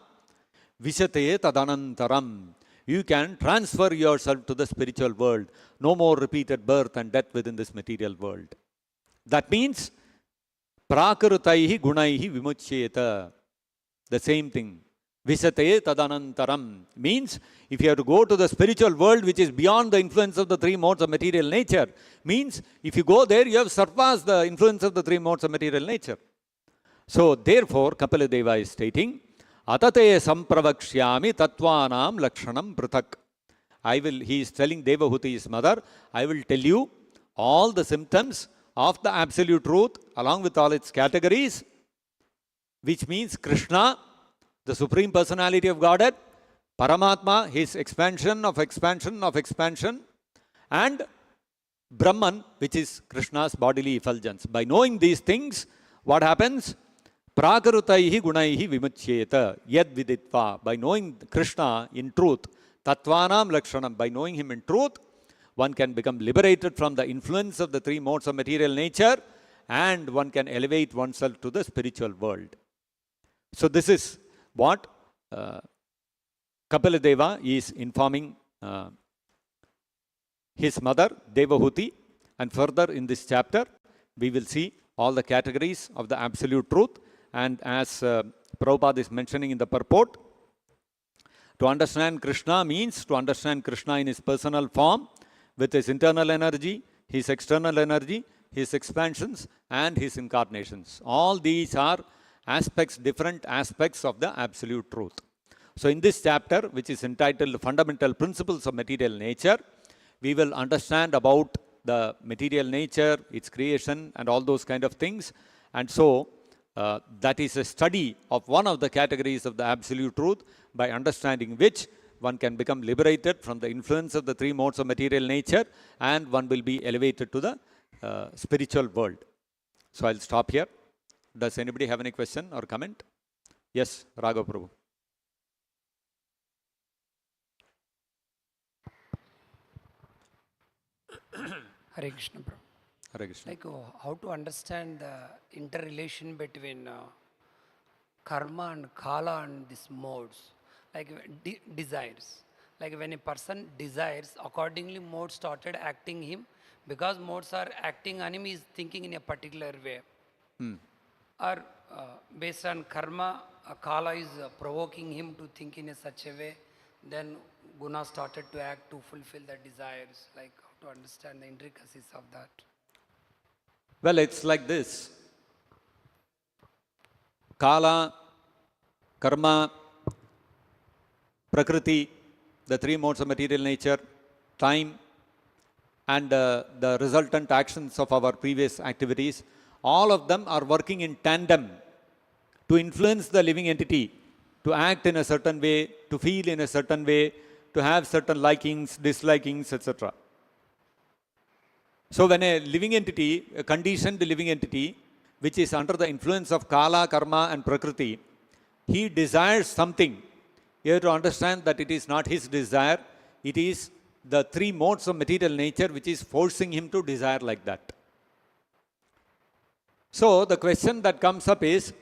Vishate tadanantaram. You can transfer yourself to the spiritual world. No more repeated birth and death within this material world. That means, prakrutaihi gunaihi vimuchyeta. The same thing. Visate tadanantaram means if you have to go to the spiritual world which is beyond the influence of the three modes of material nature, means if you go there, you have surpassed the influence of the three modes of material nature. So, therefore, Kapiladeva is stating, Atate sampravakshyami tattvanam lakshanam pratak. He is telling Devahuti, his mother, I will tell you all the symptoms of the absolute truth along with all its categories, which means Krishna, the Supreme Personality of Godhead, Paramatma, his expansion of expansion of expansion, and Brahman, which is Krishna's bodily effulgence. By knowing these things, what happens? Prakarutaihi gunaihi vimuchyeta yad viditva. By knowing Krishna in truth, Tattvanam lakshanam, by knowing him in truth, one can become liberated from the influence of the three modes of material nature and one can elevate oneself to the spiritual world. So this is what Kapiladeva is informing his mother, Devahuti, and further in this chapter, we will see all the categories of the absolute truth. And as Prabhupada is mentioning in the purport, to understand Krishna means to understand Krishna in his personal form, with his internal energy, his external energy, his expansions, and his incarnations. All these are aspects, different aspects of the absolute truth. So in this chapter, which is entitled Fundamental Principles of Material Nature, we will understand about the material nature, its creation, and all those kind of things. And so, that is a study of one of the categories of the absolute truth, by understanding which one can become liberated from the influence of the three modes of material nature and one will be elevated to the spiritual world. So I'll stop here. Does anybody have any question or comment? Yes, Raghav Prabhu. Hare Krishna, bro. Hare Krishna. Like how to understand the interrelation between karma and kala and these modes, like desires. Like when a person desires, accordingly modes started acting him, because modes are acting on him, he is thinking in a particular way. Or based on karma, kala is provoking him to think in a such a way, then guna started to act to fulfill the desires. Like how to understand the intricacies of that. Well, it's like this. Kala, karma, prakriti, the three modes of material nature, time, and the resultant actions of our previous activities, all of them are working in tandem to influence the living entity, to act in a certain way, to feel in a certain way, to have certain likings, dislikings, etc. So when a living entity, a conditioned living entity, which is under the influence of kala, karma and prakriti, he desires something. You have to understand that it is not his desire, it is the three modes of material nature which is forcing him to desire like that. So the question that comes up is,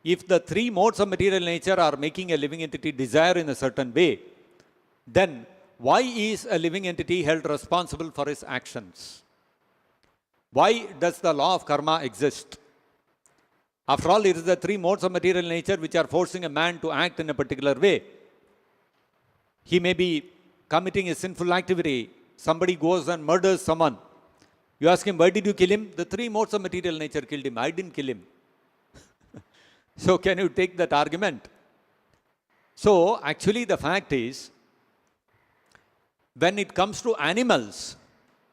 if the three modes of material nature are making a living entity desire in a certain way, then why is a living entity held responsible for his actions? Why does the law of karma exist? After all, it is the three modes of material nature which are forcing a man to act in a particular way. He may be committing a sinful activity. Somebody goes and murders someone. You ask him, why did you kill him? The three modes of material nature killed him. I didn't kill him. So can you take that argument? So actually the fact is, when it comes to animals,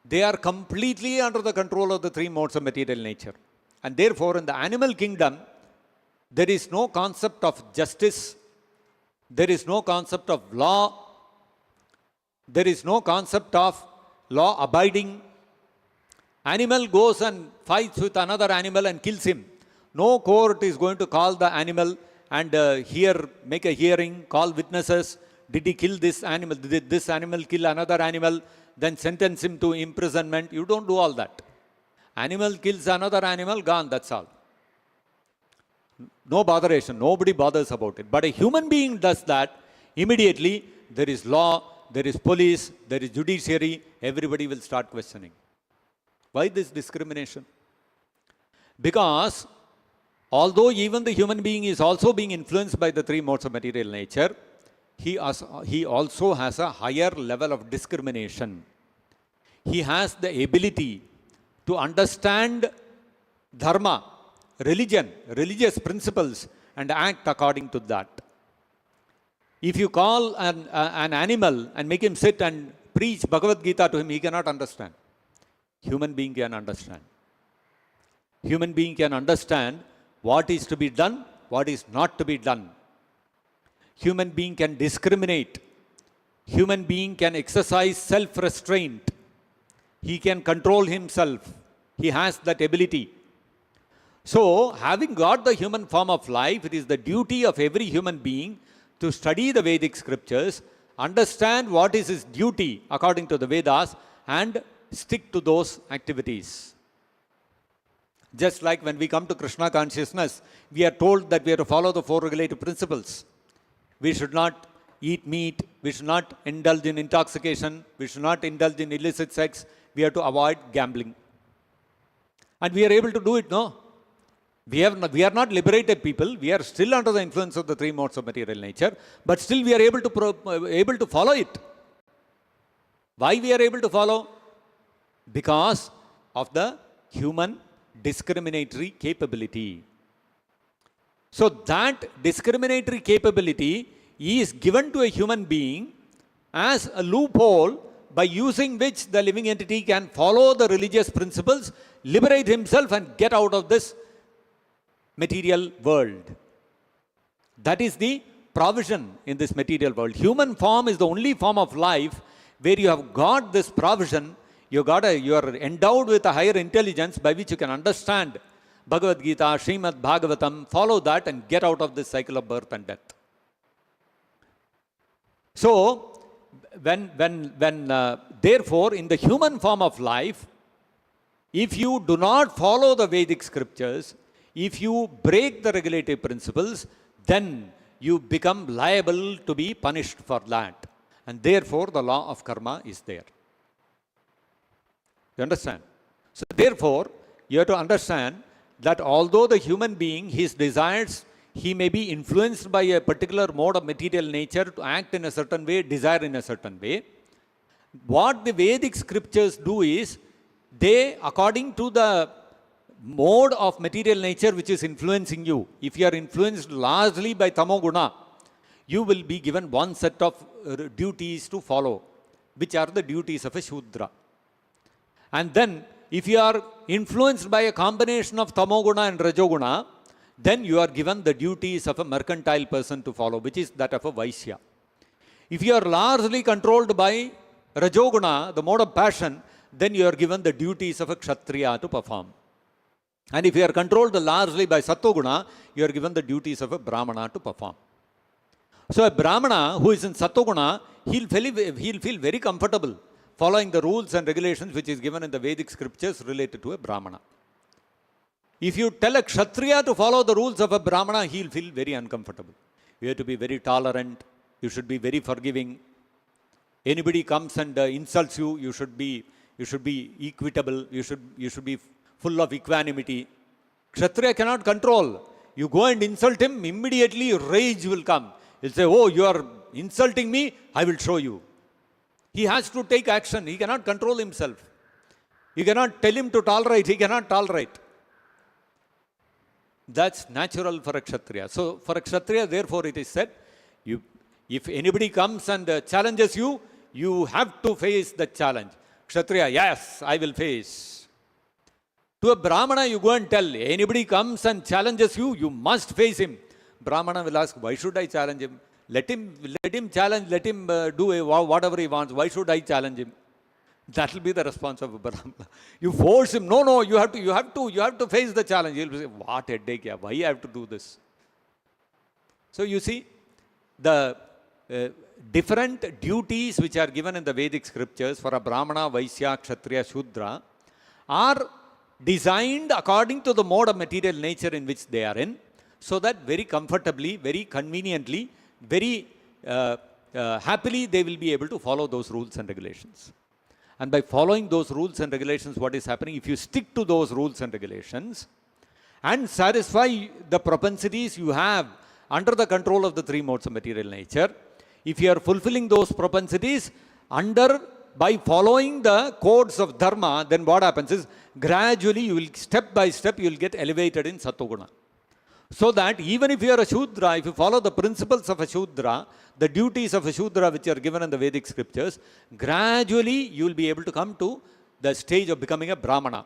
they are completely under the control of the three modes of material nature. And therefore, in the animal kingdom, there is no concept of justice, there is no concept of law, there is no concept of law abiding. Animal goes and fights with another animal and kills him. No court is going to call the animal and make a hearing, call witnesses. Did he kill this animal? Did this animal kill another animal? Then sentence him to imprisonment. You don't do all that. Animal kills another animal, gone, that's all. No botheration, nobody bothers about it. But a human being does that, immediately there is law, there is police, there is judiciary, everybody will start questioning. Why this discrimination? Because although even the human being is also being influenced by the three modes of material nature, he also has a higher level of discrimination. He has the ability to understand dharma, religion, religious principles, and act according to that. If you call an animal and make him sit and preach Bhagavad Gita to him, he cannot understand. Human being can understand. Human being can understand what is to be done, what is not to be done. Human being can discriminate. Human being can exercise self-restraint. He can control himself. He has that ability. So, having got the human form of life, it is the duty of every human being to study the Vedic scriptures, understand what is his duty according to the Vedas, and stick to those activities. Just like when we come to Krishna consciousness, we are told that we are to follow the four regulative principles. We should not eat meat, we should not indulge in intoxication, we should not indulge in illicit sex, we have to avoid gambling. And we are able to do it, no? We are not liberated people, we are still under the influence of the three modes of material nature, but still we are able to follow it. Why we are able to follow? Because of the human discriminatory capability. So that discriminatory capability is given to a human being as a loophole by using which the living entity can follow the religious principles, liberate himself and get out of this material world. That is the provision in this material world. Human form is the only form of life where you have got this provision. You are endowed with a higher intelligence by which you can understand Bhagavad Gita, Srimad Bhagavatam, follow that and get out of this cycle of birth and death. So, therefore, in the human form of life, if you do not follow the Vedic scriptures, if you break the regulative principles, then you become liable to be punished for that. And therefore, the law of karma is there. You understand? So therefore, you have to understand that although the human being, his desires, he may be influenced by a particular mode of material nature to act in a certain way, desire in a certain way. What the Vedic scriptures do is, they, according to the mode of material nature which is influencing you, if you are influenced largely by tamoguna, you will be given one set of duties to follow, which are the duties of a Shudra. And then, if you are influenced by a combination of tamoguna and rajoguna, then you are given the duties of a mercantile person to follow, which is that of a Vaishya. If you are largely controlled by rajoguna, the mode of passion, then you are given the duties of a Kshatriya to perform. And if you are controlled largely by Sattoguna, you are given the duties of a Brahmana to perform. So a Brahmana who is in Sattoguna, he'll feel very comfortable following the rules and regulations which is given in the Vedic scriptures related to a Brahmana. If you tell a Kshatriya to follow the rules of a Brahmana, he'll feel very uncomfortable. You have to be very tolerant, you should be very forgiving. Anybody comes and insults you, you should be you should be equitable, you should be full of equanimity. Kshatriya cannot control. You go and insult him, immediately rage will come. He'll say, oh, you are insulting me, I will show you. He has to take action. He cannot control himself. You cannot tell him to tolerate. He cannot tolerate. That's natural for a Kshatriya. So for a Kshatriya, therefore it is said, if anybody comes and challenges you, you have to face the challenge. Kshatriya, yes, I will face. To a Brahmana, you go and tell, anybody comes and challenges you, you must face him. Brahmana will ask, why should I challenge him? Let him challenge, let him do whatever he wants. Why should I challenge him? That will be the response of a Brahmana. You force him, no, you have to face the challenge. He'll say, what headache, why I have to do this? So you see, the different duties which are given in the Vedic scriptures for a Brahmana, Vaishya, Kshatriya, Shudra are designed according to the mode of material nature in which they are in, so that very comfortably, very conveniently, very happily they will be able to follow those rules and regulations. And by following those rules and regulations, what is happening? If you stick to those rules and regulations and satisfy the propensities you have under the control of the three modes of material nature, if you are fulfilling those propensities by following the codes of dharma, then what happens is gradually you will, step by step, you will get elevated in Sattva-guna. So that even if you are a Shudra, if you follow the principles of a Shudra, the duties of a Shudra which are given in the Vedic scriptures, gradually you will be able to come to the stage of becoming a Brahmana.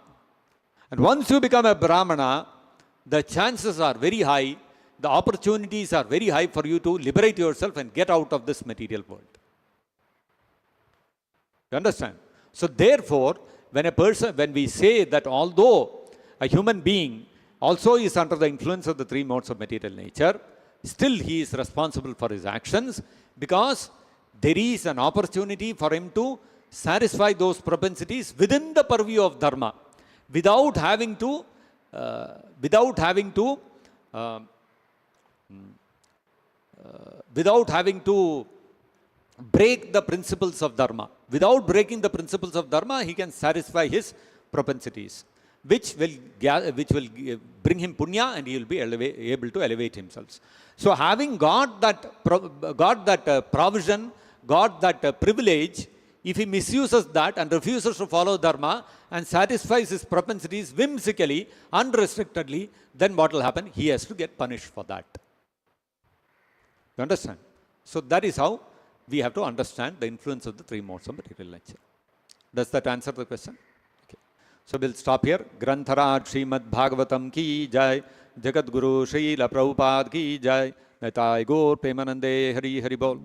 And once you become a Brahmana, the chances are very high, the opportunities are very high for you to liberate yourself and get out of this material world. You understand? So therefore, when we say that although a human being also is under the influence of the three modes of material nature, still he is responsible for his actions, because there is an opportunity for him to satisfy those propensities within the purview of dharma, without having to break the principles of dharma. Without breaking the principles of dharma, he can satisfy his propensities, which will bring him punya, and he will be able to elevate himself. So having got that provision, got that privilege, if he misuses that and refuses to follow dharma and satisfies his propensities whimsically, unrestrictedly, then what will happen? He has to get punished for that. You understand? So that is how we have to understand the influence of the three modes of material nature. Does that answer the question? Okay. So we'll stop here. Grantharaj Srimad Bhagavatam ki jai, Jagat Guru Srila Prabhupada ki jai, Nitai Gaur Premanande Hari Hari Bol.